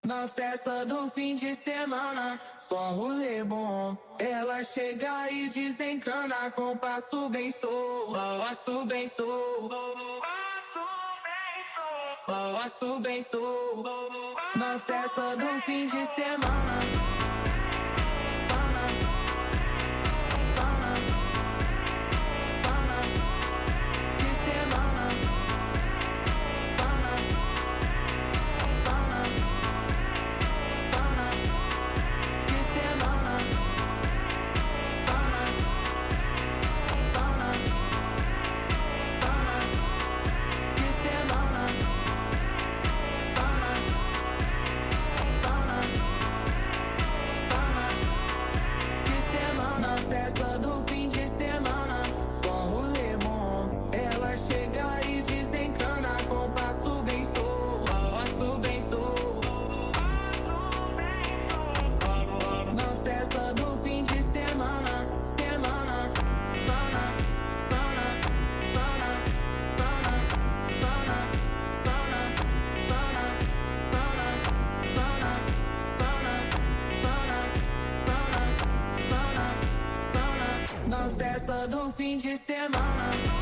Na festa do fim de semana, só rolê bom. Ela chega e desencana com passo bem solto, passo bem solto, passo bem solto. Na festa do fim de semana. Festa do fim de semana, só rolê bom. Ela chega e desencana com passo bem solto, passo bem solto. Na festa do fim de semana, semana, pana, pana, pana, pana, pana, pana, pana, pana, pana, pana, pana, pana. Na festa do fim de semana.